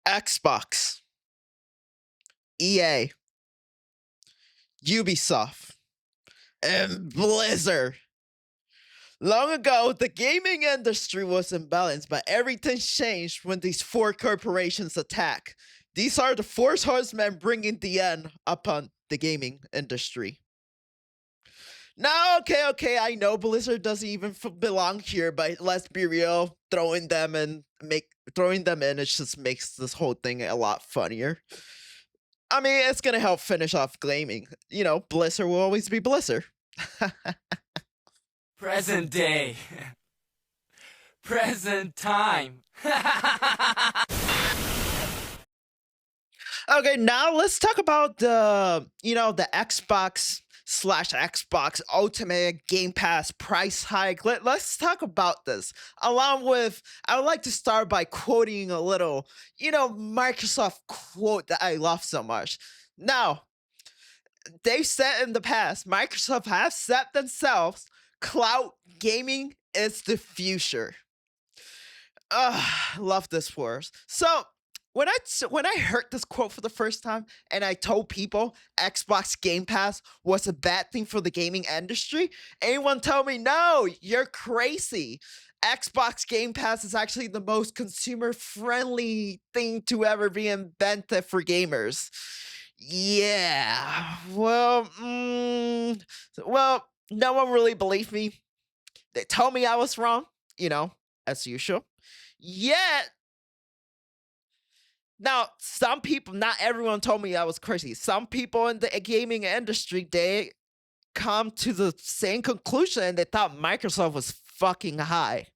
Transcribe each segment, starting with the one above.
Xbox, EA, Ubisoft, and Blizzard. Long ago, the gaming industry was in balance, but everything changed when these four corporations attack. These are the four horsemen bringing the end upon the gaming industry. Now, okay, I know Blizzard doesn't even belong here, but let's be real, throwing them in, it just makes this whole thing a lot funnier. I mean, it's gonna help finish off gaming. You know, Blizzard will always be Blizzard. Present day. Present time. Okay, now let's talk about the Xbox/Xbox Ultimate Game Pass price hike. Let's talk about this. Along with, I would like to start by quoting a little, Microsoft quote that I love so much. Now, they've said in the past, Microsoft has said themselves, cloud gaming is the future. Love this words. So when I heard this quote for the first time and I told people Xbox Game Pass was a bad thing for the gaming industry, anyone told me, no, you're crazy. Xbox Game Pass is actually the most consumer friendly thing to ever be invented for gamers. Yeah. Well, no one really believed me. They told me I was wrong, as usual. Yet, now some people, not everyone told me I was crazy. Some people in the gaming industry, they come to the same conclusion and they thought Microsoft was fucking high.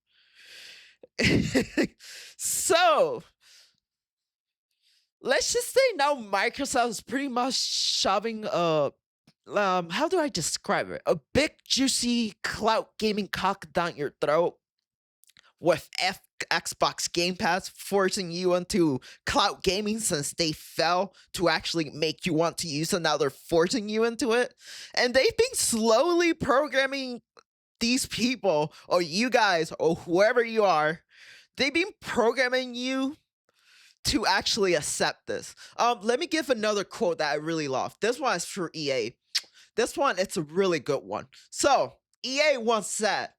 So, let's just say now Microsoft is pretty much shoving how do I describe it? A big juicy cloud gaming cock down your throat with Xbox Game Pass, forcing you into cloud gaming since they fail to actually make you want to use it. Now they're forcing you into it. And they've been slowly programming these people, or you guys, or whoever you are, they've been programming you to actually accept this. Let me give another quote that I really love. This one is for EA. This one, it's a really good one. So, EA once said,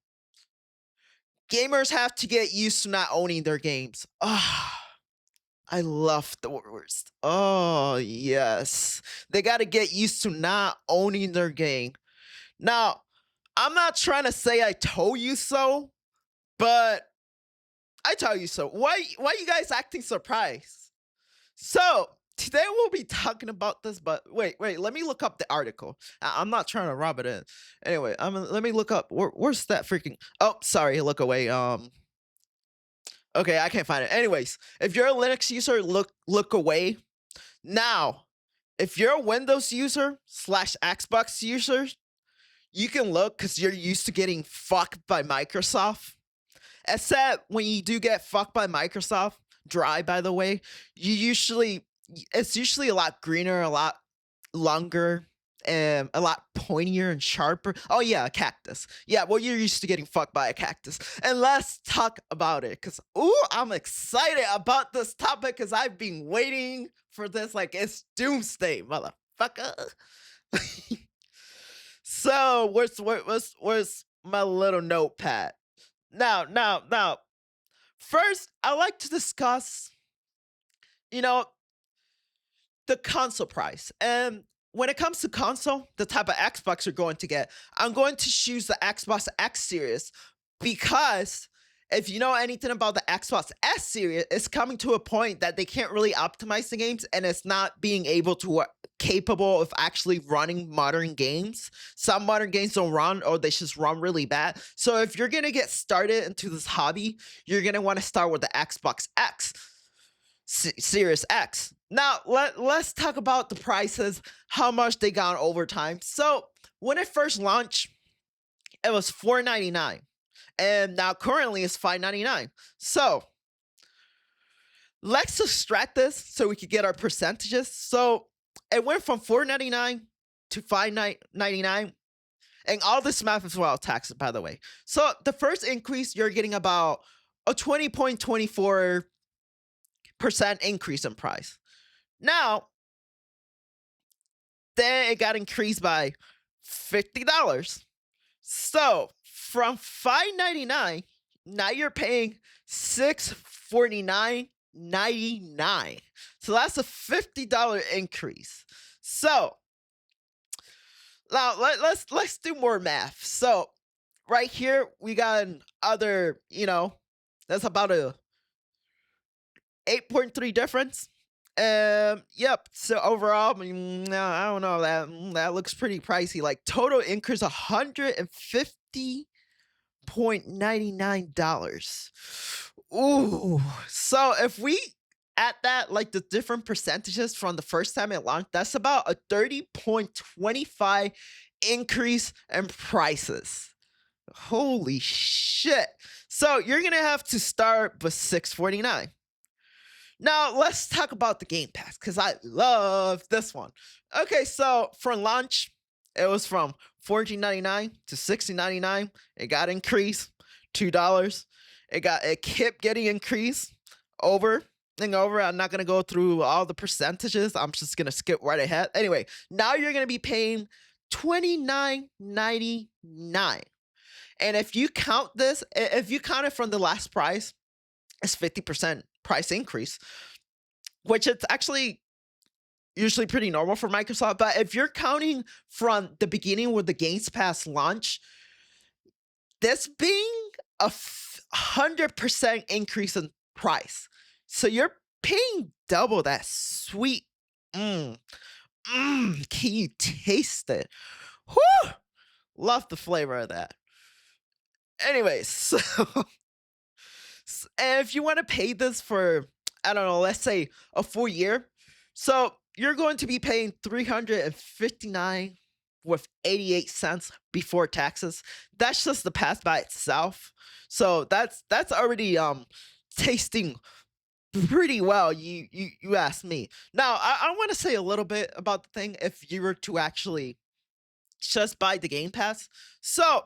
gamers have to get used to not owning their games. I love the words. Oh, yes. They got to get used to not owning their game. Now, I'm not trying to say I told you so, but I tell you so. Why you guys acting surprised? So, today we'll be talking about this, but wait, let me look up the article. I'm not trying to rub it in. Anyway, let me look up. Where's that freaking? Oh, sorry, look away. Okay, I can't find it. Anyways, if you're a Linux user, look away. Now, if you're a Windows user slash Xbox user, you can look because you're used to getting fucked by Microsoft. Except when you do get fucked by Microsoft, dry by the way, it's usually a lot greener, a lot longer, and a lot pointier and sharper. Oh yeah, a cactus. Yeah, well, you're used to getting fucked by a cactus. And let's talk about it, because I'm excited about this topic because I've been waiting for this like it's doomsday, motherfucker. So where's my little notepad? Now. First, I like to discuss, the console price. And when it comes to console, the type of Xbox you're going to get, I'm going to choose the Xbox X Series because if you know anything about the Xbox S Series, it's coming to a point that they can't really optimize the games and it's not being able to capable of actually running modern games. Some modern games don't run or they just run really bad. So if you're going to get started into this hobby, you're going to want to start with the Xbox X Series X. Now, let's talk about the prices, how much they got over time. So, when it first launched, it was $4.99. And now currently it's $5.99. So, let's subtract this so we could get our percentages. So, it went from $4.99 to $5.99. And all this math is without taxes, by the way. So, the first increase, you're getting about a 20.24 increase in price. Now, then it got increased by $50. So from $5.99, now you're paying $649.99. So that's a $50 increase. So now let's do more math. So right here we got an other, that's about a 8.3 difference. Yep. So overall, no, I don't know. That looks pretty pricey. Like total increase $150.99. Ooh. So if we at that, like the different percentages from the first time it launched, that's about a 30.25 increase in prices. Holy shit. So you're gonna have to start with $649. Now let's talk about the Game Pass because I love this one. Okay, so for launch, it was from $14.99 to $16.99. It got increased $2. It kept getting increased over and over. I'm not gonna go through all the percentages. I'm just gonna skip right ahead. Anyway, now you're gonna be paying $29.99. And if you count this, if you count it from the last price, it's 50% price increase, which it's actually usually pretty normal for Microsoft. But if you're counting from the beginning with the Games Pass launch, this being a 100% increase in price. So you're paying double that sweet. Can you taste it? Whew! Love the flavor of that. Anyways, so and if you want to pay this for, I don't know, let's say a full year, so you're going to be paying 359 with 88 cents before taxes. That's just the pass by itself. So that's already tasting pretty well. You asked me. Now I want to say a little bit about the thing if you were to actually just buy the Game Pass. So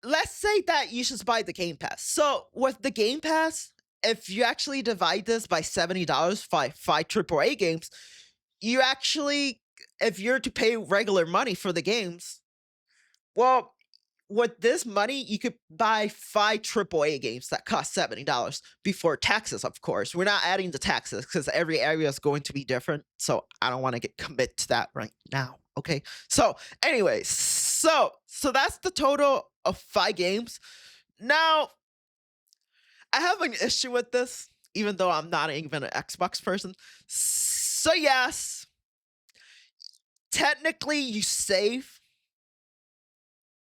let's say that you just buy the Game Pass. So with the Game Pass, if you actually divide this by $70 for five AAA games, you actually, if you're to pay regular money for the games, well, with this money, you could buy five AAA games that cost $70 before taxes, of course. We're not adding the taxes because every area is going to be different. So I don't want to get commit to that right now. Okay. So, anyways, so that's the total of 5 games. Now, I have an issue with this, even though I'm not even an Xbox person. So yes, technically you save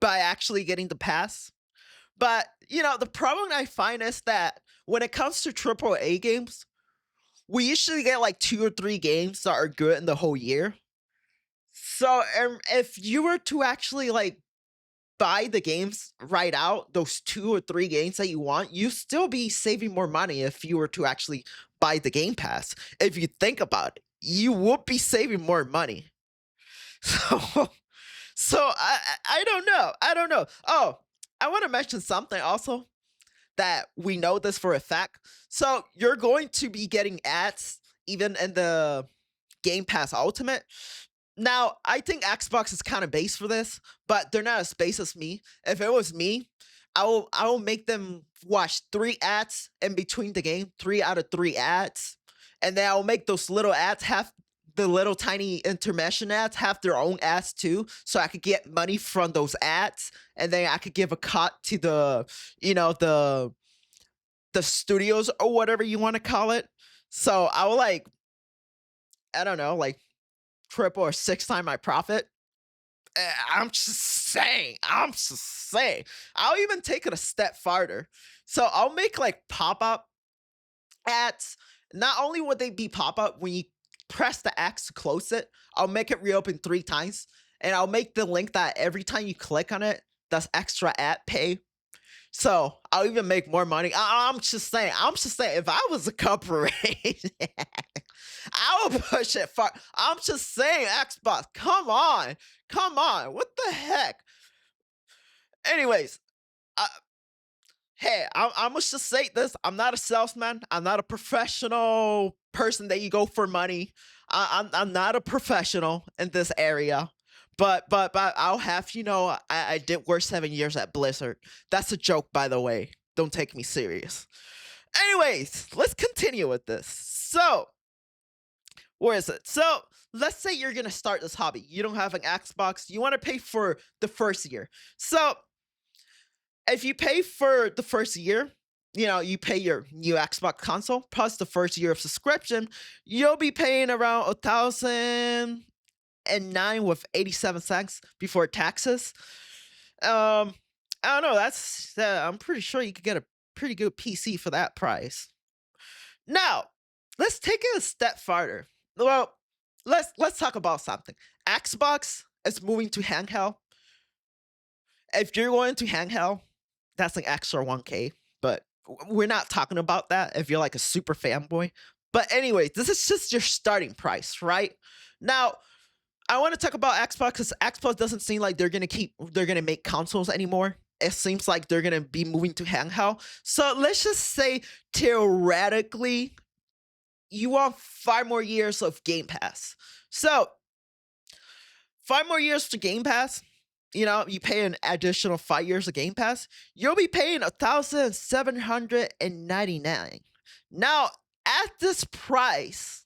by actually getting the pass. But, the problem I find is that when it comes to AAA games, we usually get like 2 or 3 games that are good in the whole year. So if you were to actually like buy the games right out, those 2 or 3 games that you want, you still be saving more money if you were to actually buy the Game Pass. If you think about it, you would be saving more money. So I don't know. I don't know. Oh, I want to mention something also that we know this for a fact. So you're going to be getting ads even in the Game Pass Ultimate. Now, I think Xbox is kind of base for this, but they're not as base as me. If it was me, I will make them watch 3 ads in between the game, 3 out of 3 ads, and then I'll make those little ads have the little tiny intermission ads have their own ads too, so I could get money from those ads, and then I could give a cut to the, the studios or whatever you want to call it. So I will like, I don't know, like triple or 6 times my profit. I'm just saying. I'm just saying. I'll even take it a step farther. So I'll make like pop up ads. Not only would they be pop up when you press the X to close it, I'll make it reopen 3 times. And I'll make the link that every time you click on it, that's extra ad pay. So I'll even make more money. I'm just saying. I'm just saying. If I was a corporation, I would push it far. I'm just saying, Xbox. Come on, come on. What the heck? Anyways, uh, Hey, I must just say this. I'm not a salesman. I'm not a professional person that you go for money. I'm not a professional in this area. But I'll have you know I did work 7 years at Blizzard. That's a joke, by the way. Don't take me serious. Anyways, let's continue with this. So, where is it? So, let's say you're gonna start this hobby. You don't have an Xbox. You want to pay for the first year. So, if you pay for the first year, you know, you pay your new Xbox console plus the first year of subscription, you'll be paying around 1,009 with 87 cents before taxes. Um, I don't know. That's I'm pretty sure you could get a pretty good PC for that price. Now, let's take it a step farther. Well, let's talk about something. Xbox is moving to handheld. If you're going to handheld, that's an extra 1K, but we're not talking about that if you're like a super fanboy. But anyway, this is just your starting price, right? Now, I want to talk about Xbox because Xbox doesn't seem like they're gonna make consoles anymore. It seems like they're gonna be moving to handheld. So let's just say theoretically, you want 5 more years of Game Pass. So 5 more years to Game Pass. You know, you pay an additional 5 years of Game Pass. You'll be paying 1,799. Now, at this price,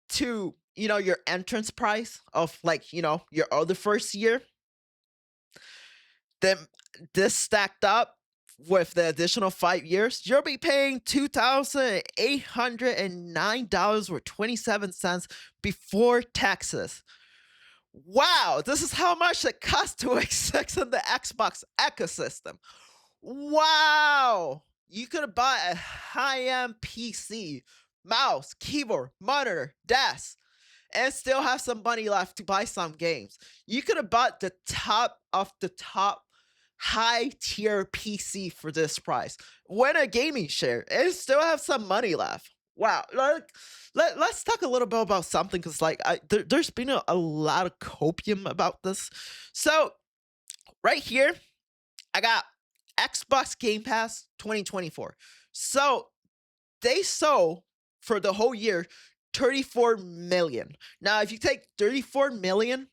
to your entrance price of like your other first year, then this stacked up with the additional 5 years, you'll be paying $2,809 or 27 cents before taxes. Wow, this is how much it costs to exist in the Xbox ecosystem. Wow, you could have bought a high-end PC, mouse, keyboard, monitor, desk, and still have some money left to buy some games. You could have bought the top of the top high tier PC for this price. Win a gaming share and still have some money left. Wow. Let's talk a little bit about something because there's been a lot of copium about this. So right here, I got Xbox Game Pass 2024. So they sold for the whole year 34 million. Now, if you take 34 million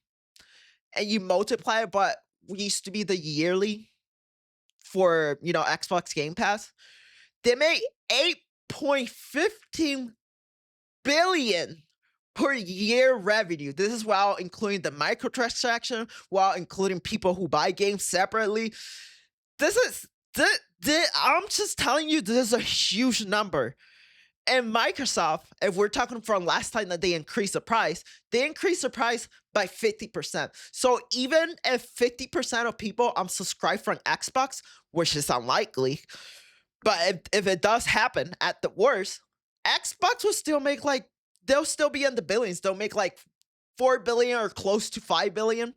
and you multiply it by what used to be the yearly for Xbox Game Pass, they made 8.15 billion per year revenue. This is while including the microtransaction, while including people who buy games separately. This is I'm just telling you, this is a huge number. And Microsoft, if we're talking from last time that they increased the price, they increased the price by 50%. So even if 50% of people unsubscribe from Xbox, which is unlikely, but if it does happen at the worst, Xbox will still make they'll still be in the billions. They'll make like 4 billion or close to 5 billion.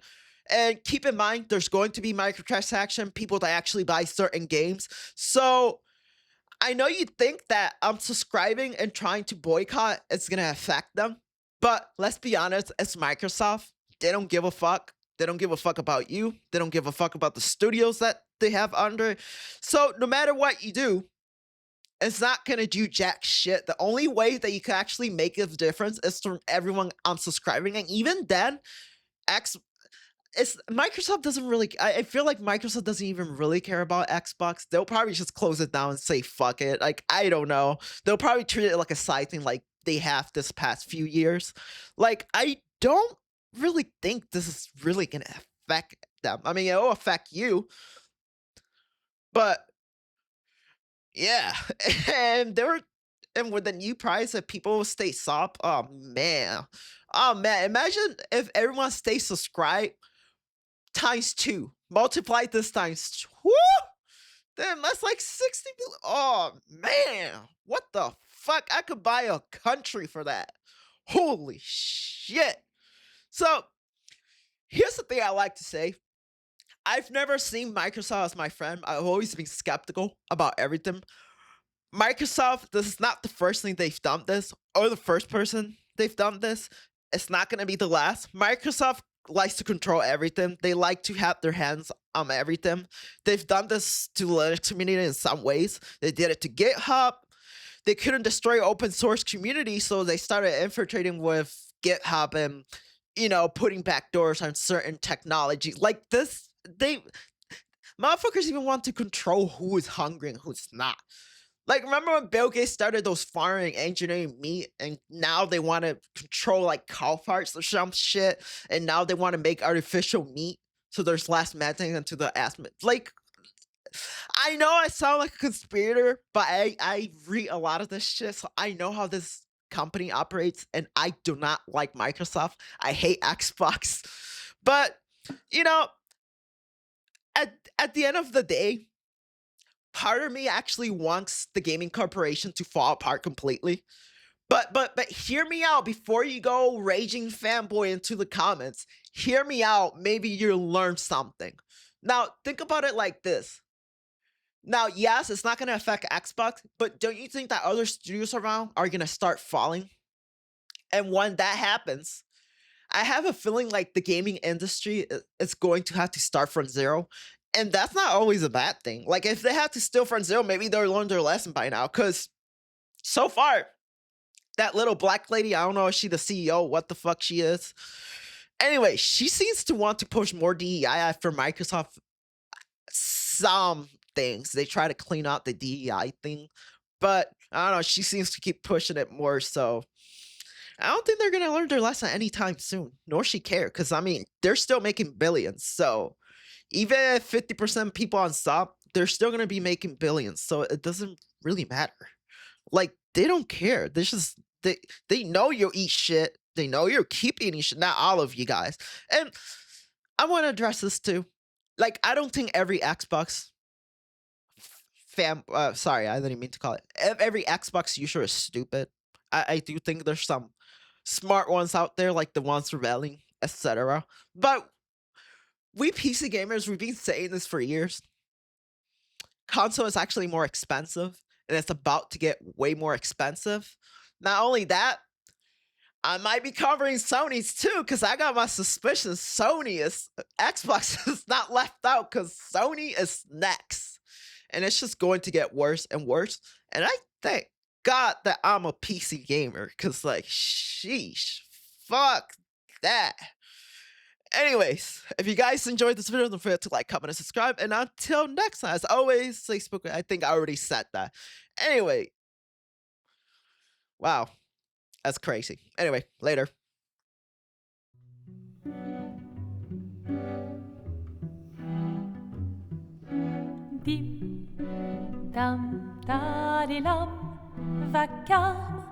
And keep in mind, there's going to be microtransaction, people that actually buy certain games. So I know you think that unsubscribing and trying to boycott is going to affect them, but let's be honest, it's Microsoft. They don't give a fuck. They don't give a fuck about you. They don't give a fuck about the studios that they have under. So no matter what you do, it's not going to do jack shit. The only way that you can actually make a difference is from everyone unsubscribing. And even then, Microsoft doesn't really. I feel like Microsoft doesn't even really care about Xbox. They'll probably just close it down and say fuck it. Like, I don't know. They'll probably treat it like a side thing, like they have this past few years. Like, I don't really think this is really gonna affect them. I mean, it'll affect you, but yeah. And with the new price, if people will stay sub, oh man, imagine if everyone stays subscribed times 2. Multiply this times 2. Then that's like 60 billion. Oh man, what the fuck? I could buy a country for that. Holy shit. So here's the thing I like to say. I've never seen Microsoft as my friend. I've always been skeptical about everything. Microsoft, this is not the first thing they've done this, or the first person they've done this. It's not going to be the last. Microsoft likes to control everything. They like to have their hands on everything. They've done this to the Linux community in some ways. They did it to GitHub. They couldn't destroy open source community, so they started infiltrating with GitHub and putting backdoors on certain technology. Like this, they motherfuckers even want to control who is hungry and who's not. Like, remember when Bill Gates started those farming engineering meat, and now they want to control like cow farts or some shit, and now they want to make artificial meat so there's less methane into the atmosphere. Like, I know I sound like a conspirator, but I read a lot of this shit, so I know how this company operates, and I do not like Microsoft. I hate Xbox, but you know, at the end of the day, part of me actually wants the gaming corporation to fall apart completely. But hear me out before you go raging fanboy into the comments. Hear me out. Maybe you'll learn something. Now, think about it like this. Now, yes, it's not going to affect Xbox, but don't you think that other studios around are going to start falling? And when that happens, I have a feeling like the gaming industry is going to have to start from zero. And that's not always a bad thing. Like, if they have to steal from zero, maybe they'll learn their lesson by now. Because so far, that little black lady, I don't know if she's the CEO, what the fuck she is. Anyway, she seems to want to push more DEI after Microsoft. Some things they try to clean out the DEI thing, but I don't know. She seems to keep pushing it more. So I don't think they're gonna learn their lesson anytime soon. Nor she care, because I mean they're still making billions. So even if 50% people on stop, they're still gonna be making billions. So it doesn't really matter. Like, they don't care. They know you'll eat shit. They know you'll keep eating shit. Not all of you guys. And I want to address this too. Like, I don't think every Xbox sorry, I didn't mean to call it. Every Xbox user is stupid. I do think there's some smart ones out there, like the ones rebelling, etc. But we PC gamers, we've been saying this for years. Console is actually more expensive, and it's about to get way more expensive. Not only that, I might be covering Sony's too, because I got my suspicions Xbox is not left out, because Sony is next. And it's just going to get worse and worse. And I thank God that I'm a PC gamer, because like, sheesh, fuck that. Anyways, if you guys enjoyed this video, don't forget to like, comment, and subscribe. And until next time, as always, stay spooky. I think I already said that. Anyway, wow, that's crazy. Anyway, later. Dim, dam, dadilam, vacarme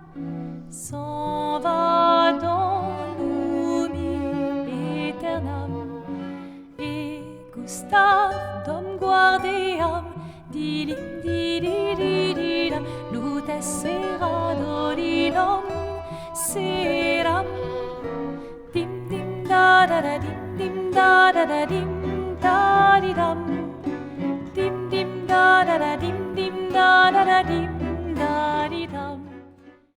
s'en va dans l'oubli éternel. Et Gustave, dom guardiam, dilim, dididididam, lute sera dodidom, seram. Dim, dim, da da da, dim, dim, da da da, dim, da di dam. Dim dim da da da dim dim da da da dim